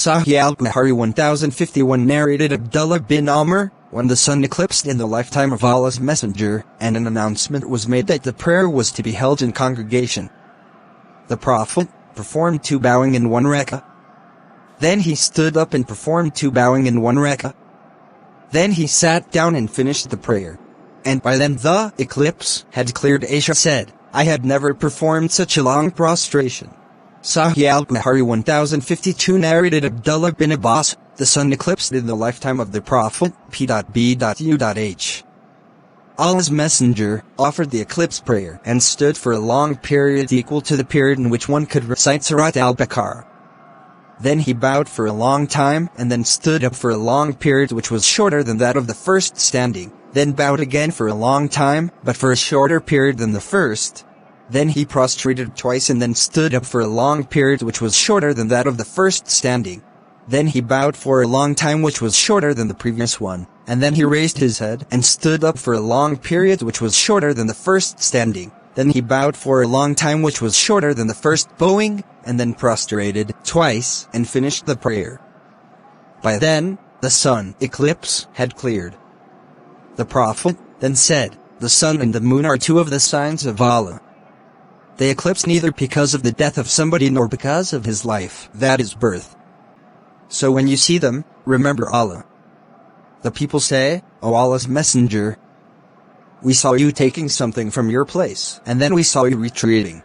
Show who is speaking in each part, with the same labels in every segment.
Speaker 1: Sahih Al-Bukhari 1051 narrated Abdullah bin Amr, when the sun eclipsed in the lifetime of Allah's Messenger, and an announcement was made that the prayer was to be held in congregation. The Prophet performed 2 bowing in 1 rak'ah. Then he stood up and performed 2 bowing in 1 rak'ah. Then he sat down and finished the prayer. And by then the eclipse had cleared. Aisha said, I had never performed such a long prostration. Sahih Al-Bukhari 1052 narrated Abdullah bin Abbas, the sun eclipsed in the lifetime of the Prophet, p.b.u.h. Allah's Messenger offered the eclipse prayer and stood for a long period equal to the period in which one could recite Surah Al-Baqarah. Then he bowed for a long time and then stood up for a long period which was shorter than that of the first standing, then bowed again for a long time but for a shorter period than the first. Then he prostrated twice and then stood up for a long period which was shorter than that of the first standing. Then he bowed for a long time which was shorter than the previous one, and then he raised his head and stood up for a long period which was shorter than the first standing. Then he bowed for a long time which was shorter than the first bowing, and then prostrated twice and finished the prayer. By then, the sun eclipse had cleared. The Prophet then said, the sun and the moon are 2 of the signs of Allah. They eclipse neither because of the death of somebody nor because of his life, that is birth. So when you see them, remember Allah. The people say, O Allah's Messenger, we saw you taking something from your place, and then we saw you retreating.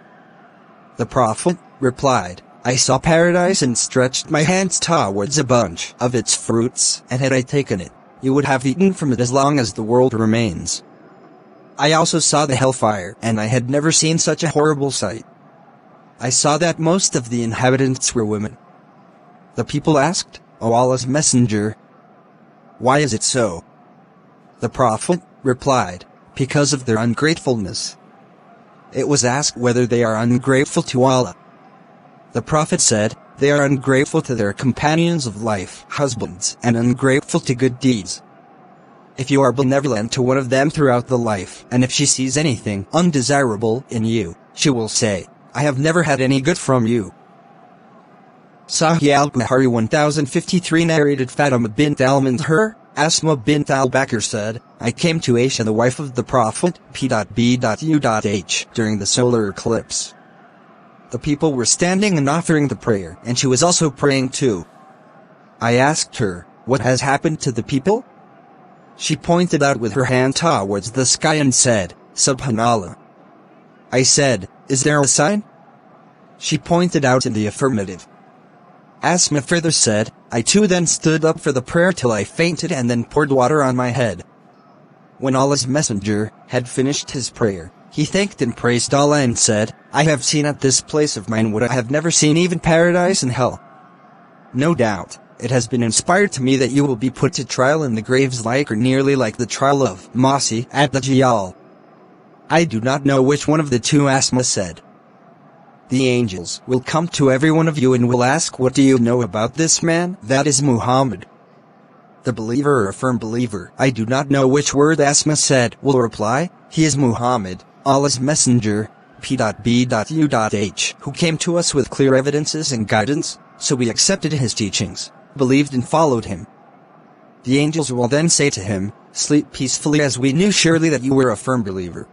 Speaker 1: The Prophet replied, I saw paradise and stretched my hands towards a bunch of its fruits, and had I taken it, you would have eaten from it as long as the world remains. I also saw the hellfire, and I had never seen such a horrible sight. I saw that most of the inhabitants were women. The people asked, O Allah's Messenger, why is it so? The Prophet replied, because of their ungratefulness. It was asked whether they are ungrateful to Allah. The Prophet said, they are ungrateful to their companions of life, husbands, and ungrateful to good deeds. If you are benevolent to one of them throughout the life, and if she sees anything undesirable in you, she will say, I have never had any good from you. Sahih Al-Bukhari 1053 narrated Fatima bint al-Mundhir, Asma bint al-Bakr said, I came to Aisha the wife of the Prophet, p.b.u.h, during the solar eclipse. The people were standing and offering the prayer, and she was also praying too. I asked her, what has happened to the people? She pointed out with her hand towards the sky and said, Subhanallah. I said, is there a sign? She pointed out in the affirmative. Asma further said, I too then stood up for the prayer till I fainted and then poured water on my head. When Allah's Messenger had finished his prayer, he thanked and praised Allah and said, I have seen at this place of mine what I have never seen, even paradise and hell. No doubt, it has been inspired to me that you will be put to trial in the graves like or nearly like the trial of Masih ad-Dajjal. I do not know which one of the two. Asma said. The angels will come to every one of you and will ask, what do you know about this man, that is Muhammad? The believer or firm believer, I do not know which word Asma said, will reply, he is Muhammad, Allah's Messenger, p.b.u.h, who came to us with clear evidences and guidance, so we accepted his teachings, believed and followed him. The angels will then say to him, sleep peacefully, as we knew surely that you were a firm believer.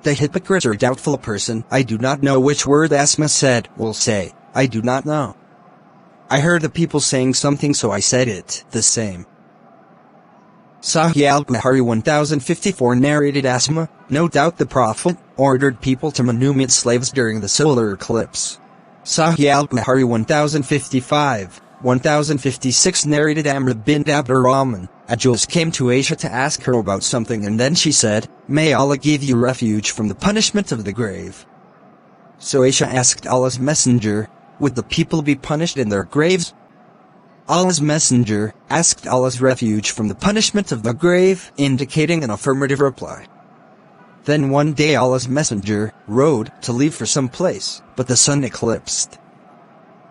Speaker 1: The hypocrite or doubtful person, I do not know which word Asma said, will say, I do not know. I heard the people saying something, so I said it, the same. Sahih Al-Bukhari 1054 narrated Asma, no doubt the Prophet ordered people to manumit slaves during the solar eclipse. Sahih Al-Bukhari 1055, 1056 narrated Amr bint Abdurrahman, a Juz came to Aisha to ask her about something, and then she said, may Allah give you refuge from the punishment of the grave. So Aisha asked Allah's Messenger, would the people be punished in their graves? Allah's Messenger asked Allah's refuge from the punishment of the grave, indicating an affirmative reply. Then one day Allah's Messenger rode to leave for some place, but the sun eclipsed.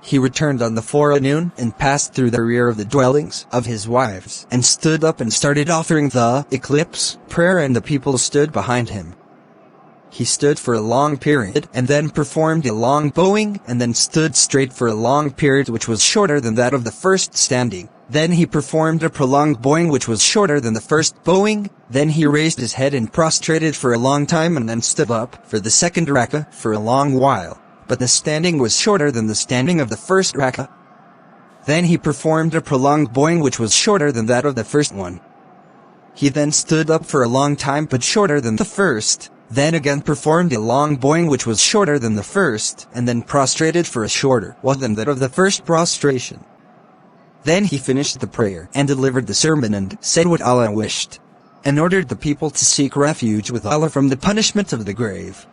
Speaker 1: He returned on the forenoon and passed through the rear of the dwellings of his wives, and stood up and started offering the eclipse prayer, and the people stood behind him. He stood for a long period and then performed a long bowing and then stood straight for a long period which was shorter than that of the first standing. Then he performed a prolonged bowing which was shorter than the first bowing. Then he raised his head and prostrated for a long time and then stood up for the second rak'ah for a long while. But the standing was shorter than the standing of the first rak'ah. Then he performed a prolonged bowing which was shorter than that of the first one. He then stood up for a long time but shorter than the first. Then again performed a long bowing which was shorter than the first, and then prostrated for a shorter while than that of the first prostration. Then he finished the prayer and delivered the sermon and said what Allah wished, and ordered the people to seek refuge with Allah from the punishment of the grave.